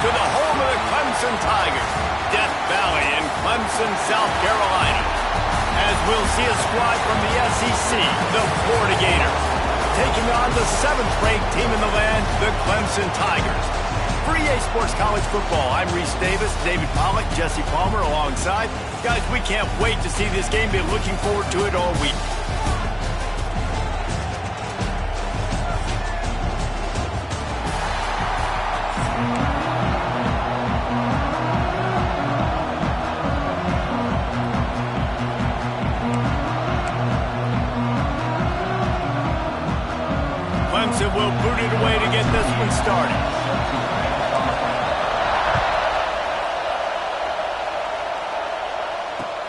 To the home of the Clemson Tigers, Death Valley in Clemson, South Carolina. As we'll see a squad from the SEC, the Florida Gators, taking on the 7th-ranked team in the land, the Clemson Tigers. For EA Sports College Football, I'm Reese Davis, David Pollack, Jesse Palmer alongside. Guys, we can't wait to see this game. Been looking forward to it all week. Clemson will boot it away to get this one started.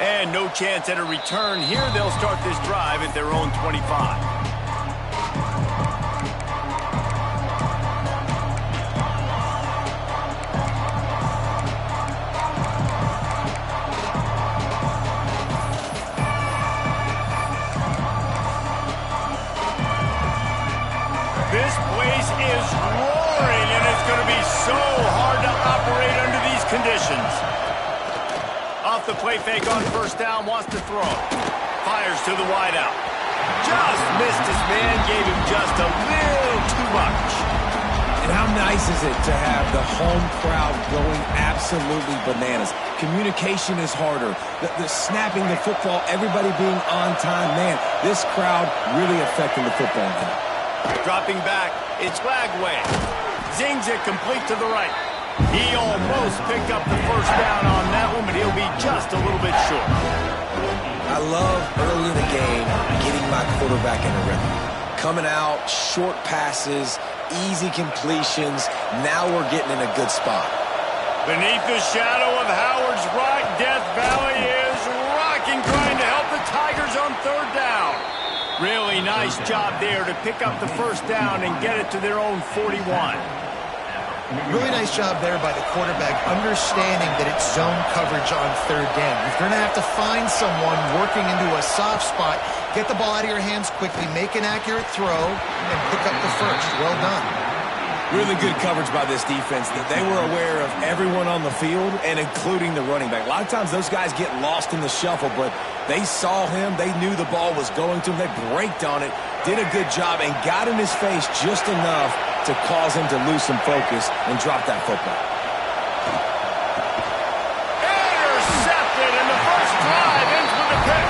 And no chance at a return here. They'll start this drive at their own 25. This place is roaring, and it's going to be so hard to operate under these conditions. Off the play fake on first down, wants to throw. Fires to the wideout. Just missed his man, gave him just a little too much. And how nice is it to have the home crowd going absolutely bananas? Communication is harder. The snapping the football, everybody being on time. Man, this crowd really affecting the football game. Dropping back, it's Flagway. Zings it complete to the right. He almost picked up the first down on that one, but he'll be just a little bit short. I love early in the game getting my quarterback in a rhythm. Coming out, short passes, easy completions. Now we're getting in a good spot. Beneath the shadow of Howard's Rock, Death Valley is rocking, trying to help the Tigers on third down. Really nice job there to pick up the first down and get it to their own 41. Really nice job there by the quarterback, understanding that it's zone coverage on third down. You're going to have to find someone working into a soft spot, get the ball out of your hands quickly, make an accurate throw, and pick up the first. Well done. Really good coverage by this defense. They were aware of everyone on the field, and including the running back. A lot of times those guys get lost in the shuffle, but they saw him. They knew the ball was going to him. They braked on it, did a good job, and got in his face just enough to cause him to lose some focus and drop that football. Intercepted, and the first drive ends with a pick.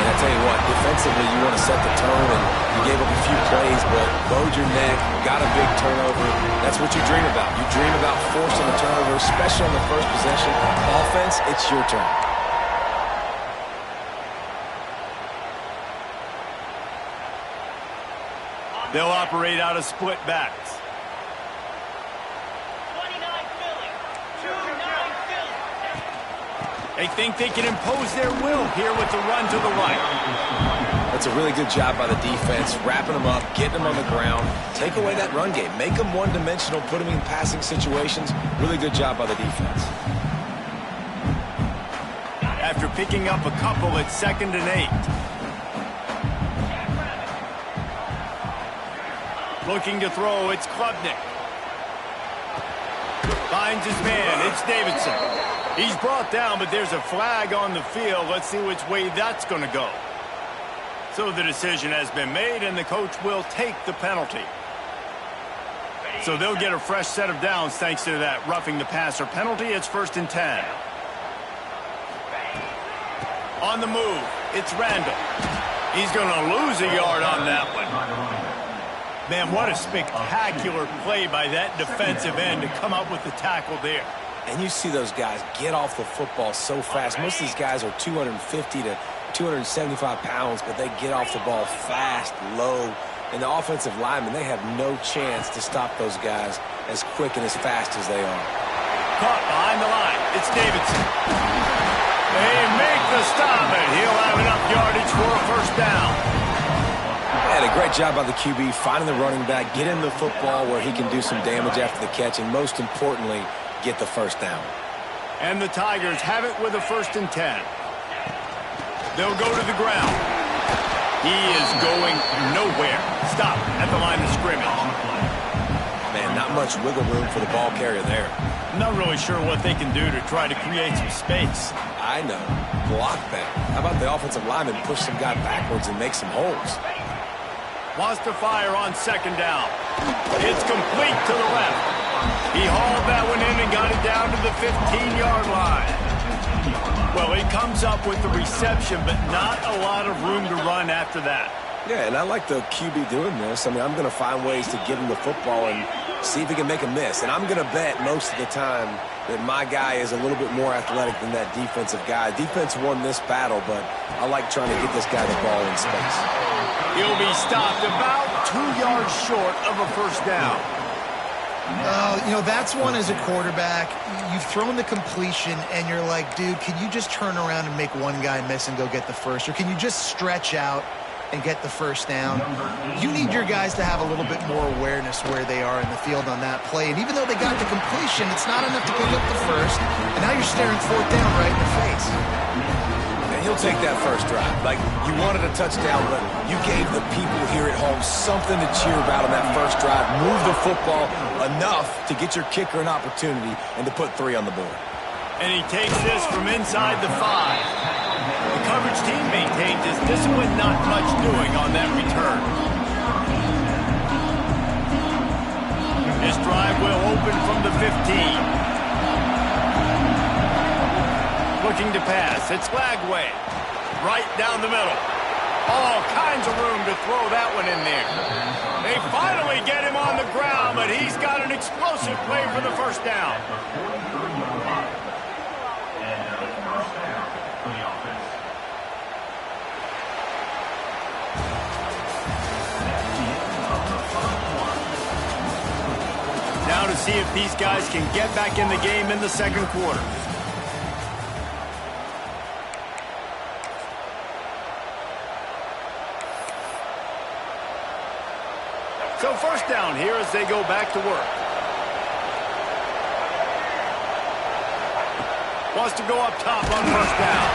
And I tell you what, defensively, you want to set the tone, and you gave up a few plays, but bowed your neck, got a big turnover. That's what you dream about. You dream about forcing a turnover, especially on the first possession. Offense, it's your turn. They'll operate out of split backs. 29 Philly. 29 Philly. They think they can impose their will here with the run to the right. That's a really good job by the defense, wrapping them up, getting them on the ground, take away that run game, make them one-dimensional, put them in passing situations. Really good job by the defense. After picking up a couple, it's 2nd and 8. Looking to throw, it's Klubnik. Finds his man, it's Davidson. He's brought down, but there's a flag on the field. Let's see which way that's going to go. So the decision has been made, and the coach will take the penalty. So they'll get a fresh set of downs thanks to that roughing the passer penalty. It's 1st and 10. On the move, it's Randall. He's going to lose a yard on that one. Man, what a spectacular play by that defensive end to come up with the tackle there. And you see those guys get off the football so fast. Most of these guys are 250 to 275 pounds, but they get off the ball fast, low. And the offensive linemen, they have no chance to stop those guys as quick and as fast as they are. Caught behind the line. It's Davidson. They make the stop, and he'll have enough yardage for a first down. And a great job by the QB finding the running back, get him the football where he can do some damage after the catch, and most importantly, get the first down. And the Tigers have it with a 1st and 10. They'll go to the ground. He is going nowhere. Stop at the line of scrimmage. Man, not much wiggle room for the ball carrier there. Not really sure what they can do to try to create some space. I know. Block that. How about the offensive lineman push some guy backwards and make some holes? Wants to fire on 2nd down. It's complete to the left. He hauled that one in and got it down to the 15-yard line. Well, he comes up with the reception, but not a lot of room to run after that. Yeah, and I like the QB doing this. I mean, I'm going to find ways to give him the football and see if he can make a miss. And I'm going to bet most of the time that my guy is a little bit more athletic than that defensive guy. Defense won this battle, but I like trying to get this guy the ball in space. He'll be stopped about 2 yards short of a first down. You know, that's one as a quarterback. You've thrown the completion, and you're like, dude, can you just turn around and make one guy miss and go get the first? Or can you just stretch out and get the first down? You need your guys to have a little bit more awareness where they are in the field on that play. And even though they got the completion, it's not enough to pick up the first. And now you're staring 4th down right in the face. He'll take that first drive. Like, you wanted a touchdown, but you gave the people here at home something to cheer about on that first drive. Move the football enough to get your kicker an opportunity and to put 3 on the board. And he takes this from inside the 5. The coverage team maintains his discipline, not much doing on that return. This drive will open from the 15. Looking to pass. It's Lagway. Right down the middle. All kinds of room to throw that one in there. They finally get him on the ground, but he's got an explosive play for the first down. Now to see if these guys can get back in the game in the second quarter. So first down here as they go back to work. Wants to go up top on first down.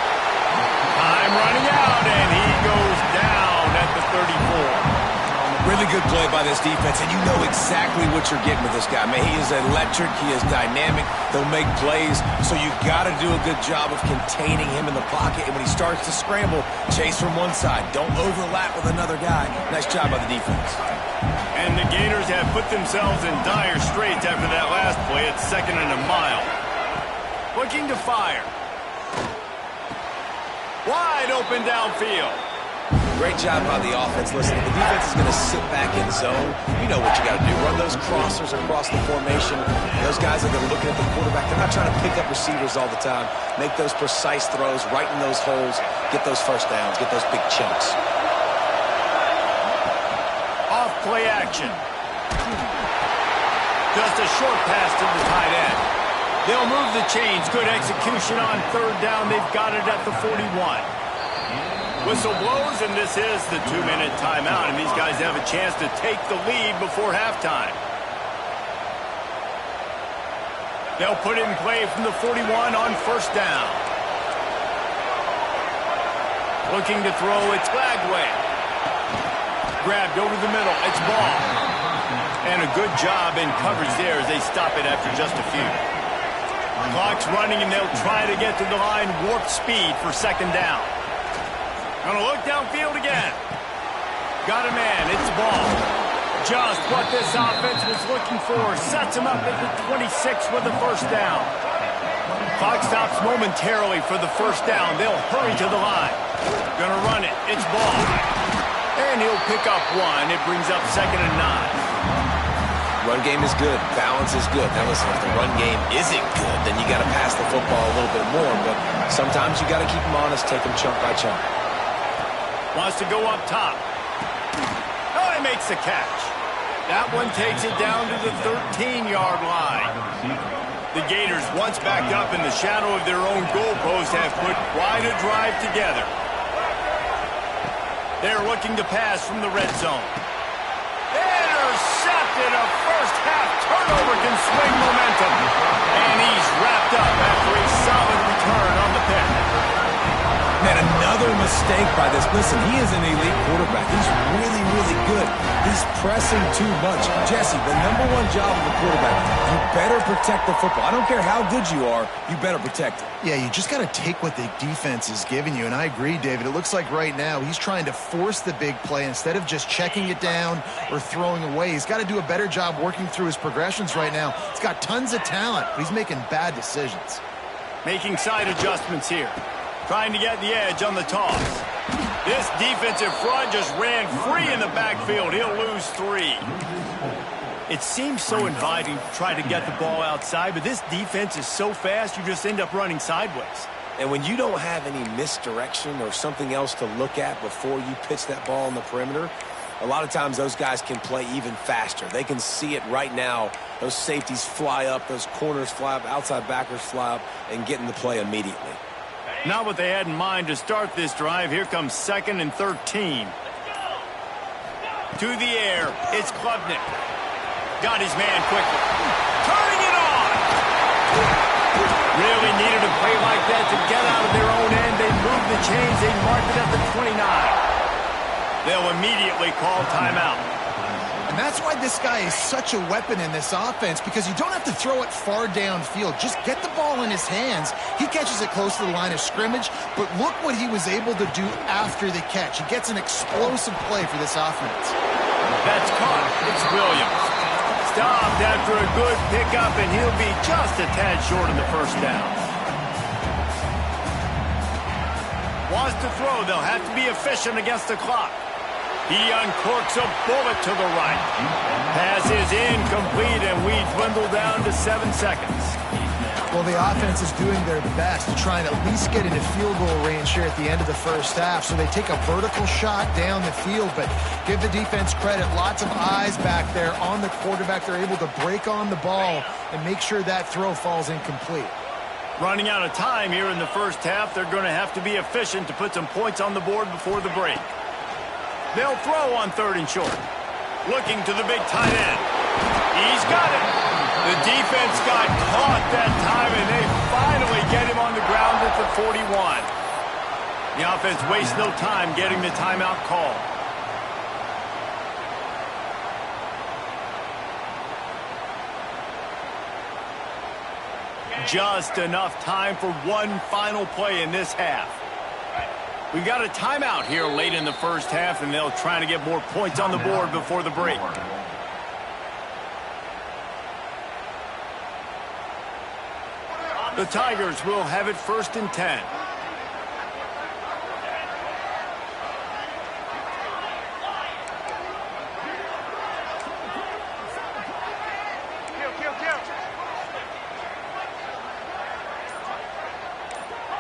Time running out, and he goes down at the 34. Really good play by this defense, and you know exactly what you're getting with this guy. Man, he is electric. He is dynamic. He'll make plays, so you got to do a good job of containing him in the pocket. And when he starts to scramble, chase from one side. Don't overlap with another guy. Nice job by the defense. And the Gators have put themselves in dire straits after that last play. It's 2nd and a mile. Looking to fire. Wide open downfield. Great job by the offense. Listen, if the defense is going to sit back in zone, you know what you got to do. Run those crossers across the formation. Those guys are going to look at the quarterback. They're not trying to pick up receivers all the time. Make those precise throws, right in those holes, get those first downs, get those big chunks. Off play action. Just a short pass to the tight end. They'll move the chains. Good execution on third down. They've got it at the 41. Whistle blows, and this is the 2-minute timeout, and these guys have a chance to take the lead before halftime. They'll put it in play from the 41 on first down. Looking to throw, it's Lagway. Grabbed over the middle, it's Ball. And a good job in coverage there as they stop it after just a few. Clock's running, and they'll try to get to the line, warp speed for second down. Gonna look downfield again. Got a man, it's Ball. Just what this offense was looking for. Sets him up at the 26 with the first down. Clock stops momentarily for the first down. They'll hurry to the line. Gonna run it, it's Ball. And he'll pick up one. It brings up 2nd and 9. Run game is good. Balance is good. Now listen, if the run game isn't good, then you got to pass the football a little bit more. But sometimes you got to keep them honest, take them chunk by chunk. Wants to go up top. Oh, he makes the catch. That one takes it down to the 13-yard line. The Gators, once backed up in the shadow of their own goalpost, have put quite a drive together. They're looking to pass from the red zone. Intercepted. A first-half turnover can swing momentum. And he's wrapped up after a solid return on the pick. Man, another mistake by this. Listen, he is an elite quarterback. He's really, really good. He's pressing too much. Jesse, the #1 job of a quarterback, you better protect the football. I don't care how good you are, you better protect it. Yeah, you just got to take what the defense is giving you. And I agree, David. It looks like right now he's trying to force the big play instead of just checking it down or throwing away. He's got to do a better job working through his progressions right now. He's got tons of talent, but he's making bad decisions. Making side adjustments here. Trying to get the edge on the toss. This defensive front just ran free in the backfield. He'll lose 3. It seems so inviting to try to get the ball outside, but this defense is so fast you just end up running sideways. And when you don't have any misdirection or something else to look at before you pitch that ball on the perimeter, a lot of times those guys can play even faster. They can see it right now. Those safeties fly up, those corners fly up, outside backers fly up, and get in the play immediately. Not what they had in mind to start this drive. Here comes 2nd and 13. To the air, it's Klubnik. Got his man quickly. Turning it on! Really needed a play like that to get out of their own end. They moved the chains. They marked it at the 29. They'll immediately call timeout. And that's why this guy is such a weapon in this offense, because you don't have to throw it far downfield. Just get the ball in his hands. He catches it close to the line of scrimmage, but look what he was able to do after the catch. He gets an explosive play for this offense. That's caught. It's Williams. Stopped after a good pickup, and he'll be just a tad short of the first down. Wants to throw. They'll have to be efficient against the clock. He uncorks a bullet to the right. Pass is incomplete, and we dwindle down to 7 seconds. Well, the offense is doing their best to try and at least get into field goal range here at the end of the first half. So they take a vertical shot down the field, but give the defense credit. Lots of eyes back there on the quarterback. They're able to break on the ball and make sure that throw falls incomplete. Running out of time here in the first half. They're going to have to be efficient to put some points on the board before the break. They'll throw on 3rd and short. Looking to the big tight end. He's got it. The defense got caught that time, and they finally get him on the ground at the 41. The offense wastes no time getting the timeout call. Just enough time for one final play in this half. We've got a timeout here late in the first half, and they'll try to get more points on the board before the break. The Tigers will have it 1st and 10.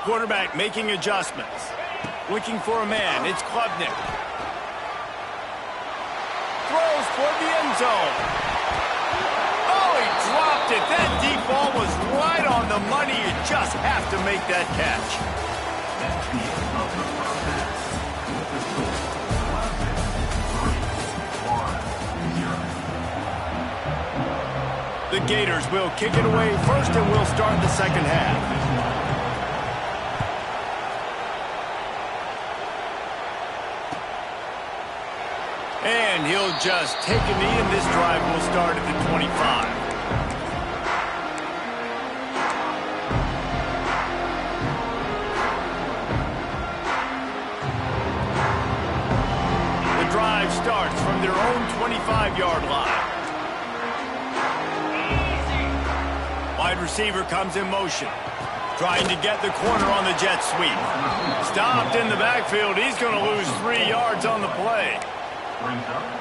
Quarterback making adjustments. Looking for a man. It's Klubnik. Throws toward the end zone. Oh, he dropped it. That deep ball was right on the money. You just have to make that catch. The Gators will kick it away first, and we'll start the second half. And he'll just take a knee, and this drive will start at the 25. The drive starts from their own 25-yard line. Wide receiver comes in motion, trying to get the corner on the jet sweep. Stopped in the backfield. He's going to lose 3 yards on the play.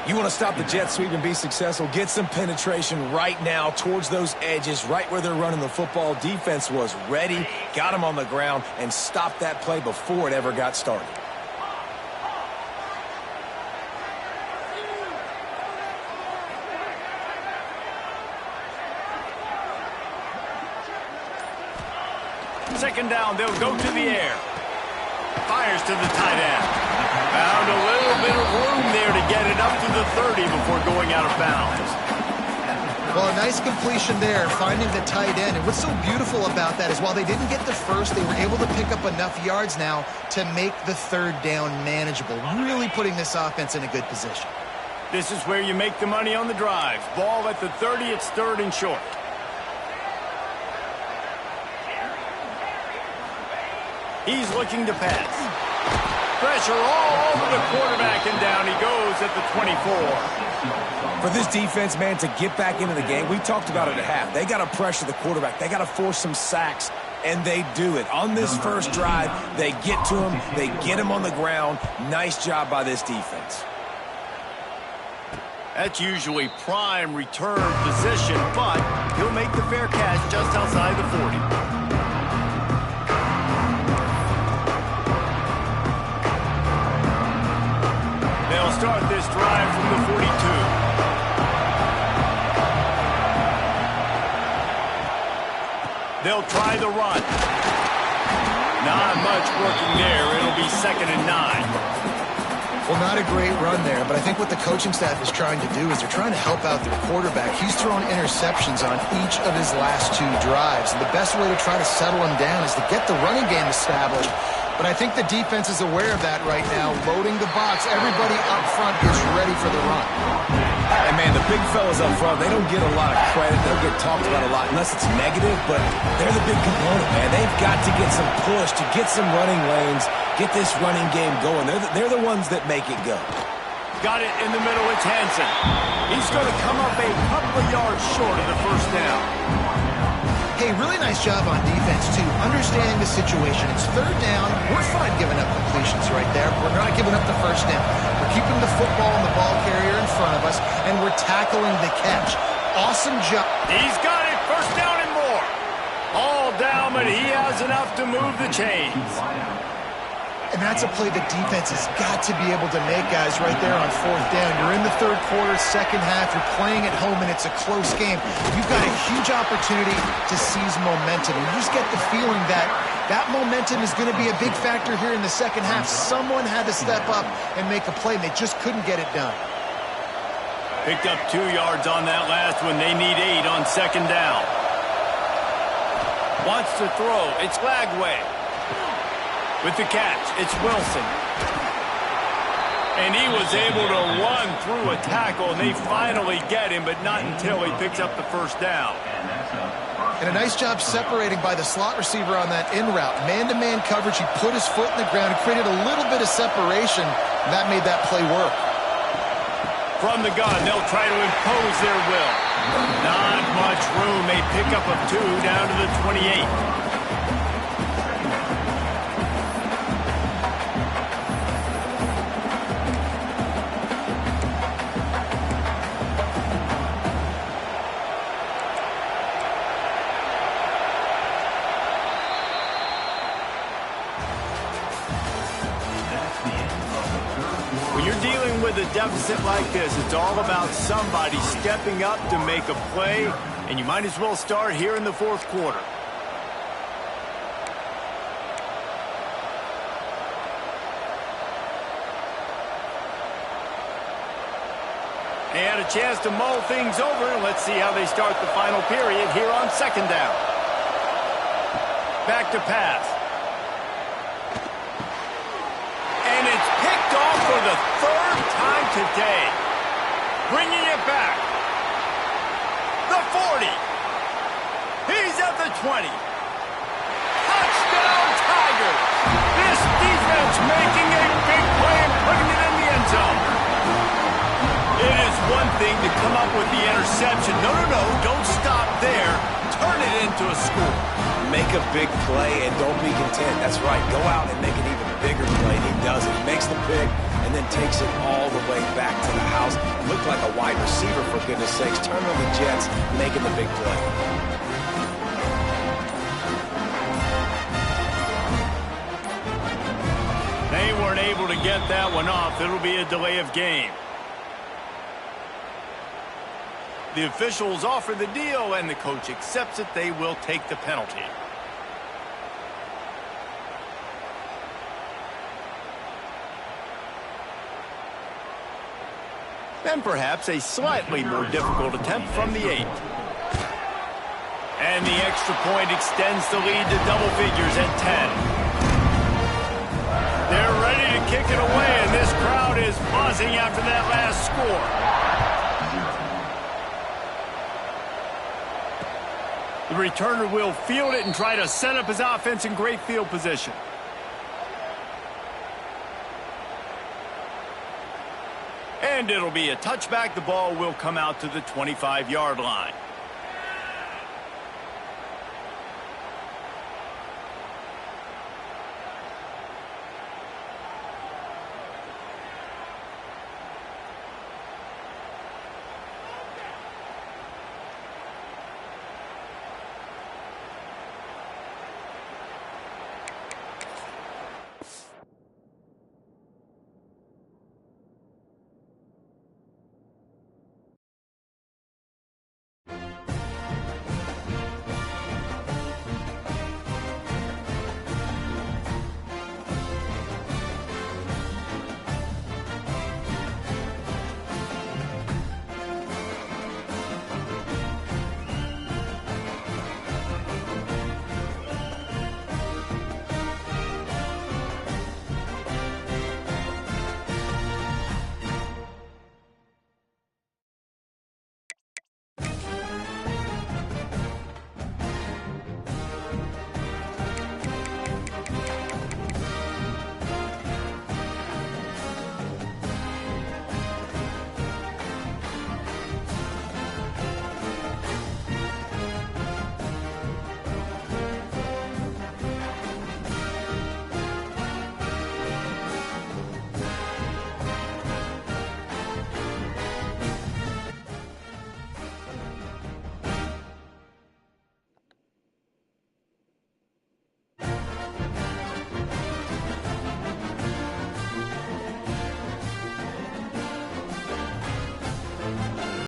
You want to stop the jet sweep and be successful, get some penetration right now towards those edges, right where they're running the football. Defense was ready, got him on the ground, and stopped that play before it ever got started. Second down, they'll go to the air. Fires to the tight end. Found a little bit of room there to get it up to the 30 before going out of bounds. Well, a nice completion there, finding the tight end. And what's so beautiful about that is while they didn't get the first, they were able to pick up enough yards now to make the third down manageable, really putting this offense in a good position. This is where you make the money on the drive. Ball at the 30, it's 3rd and short. He's looking to pass. Pressure all over the quarterback, and down he goes at the 24. For this defense, man, to get back into the game, we talked about it at half. They got to pressure the quarterback. They got to force some sacks, and they do it. On this first drive, they get to him. They get him on the ground. Nice job by this defense. That's usually prime return position, but he'll make the fair catch just outside the 40. They'll start this drive from the 42. They'll try the run. Not much working there. It'll be 2nd and 9. Well, not a great run there, but I think what the coaching staff is trying to do is they're trying to help out their quarterback. He's thrown interceptions on each of his last 2 drives, and the best way to try to settle him down is to get the running game established. But I think the defense is aware of that right now, loading the box. Everybody up front is ready for the run. And, man, the big fellas up front, they don't get a lot of credit. They'll get talked about a lot unless it's negative, but they're the big component, man. They've got to get some push to get some running lanes, get this running game going. They're the ones that make it go. Got it in the middle. It's Hansen. He's going to come up a couple of yards short of the first down. Hey, really nice job on defense, too, understanding the situation. It's 3rd down. We're fine giving up completions right there. We're not giving up the first down. We're keeping the football and the ball carrier in front of us, and we're tackling the catch. Awesome job. He's got it. First down and more. All down, but he has enough to move the chains. And that's a play the defense has got to be able to make, guys, right there on 4th down. You're in the 3rd quarter, second half. You're playing at home, and it's a close game. You've got a huge opportunity to seize momentum. You just get the feeling that that momentum is going to be a big factor here in the second half. Someone had to step up and make a play, and they just couldn't get it done. Picked up 2 yards on that last one. They need 8 on second down. Wants to throw. It's Lagway. With the catch, it's Wilson. And he was able to run through a tackle, and they finally get him, but not until he picks up the first down. And a nice job separating by the slot receiver on that in route. Man-to-man coverage, he put his foot in the ground, created a little bit of separation, and that made that play work. From the gun, they'll try to impose their will. Not much room. They pick up a 2 down to the 28. When you're dealing with a deficit like this, it's all about somebody stepping up to make a play, and you might as well start here in the fourth quarter. They had a chance to mull things over, and let's see how they start the final period here on second down. Back to pass. And it's picked off for the third time today. Bringing it back. The 40. He's at the 20. Touchdown, Tigers. This defense making a big play and putting it in the end zone. It is one thing to come up with the interception. No, don't stop there. Turn it into a score. Make a big play and don't be content. That's right. Go out and make an even bigger play. He does it. He makes the pick and then takes it all the way back to the house. Looked like a wide receiver, for goodness sakes. Turn on the Jets, making the big play. They weren't able to get that one off. It'll be a delay of game. The officials offer the deal, and the coach accepts it. They will take the penalty. And perhaps a slightly more difficult attempt from the 8. And the extra point extends the lead to double figures at 10. They're ready to kick it away, and this crowd is buzzing after that last score. The returner will field it and try to set up his offense in great field position. And it'll be a touchback. The ball will come out to the 25-yard line.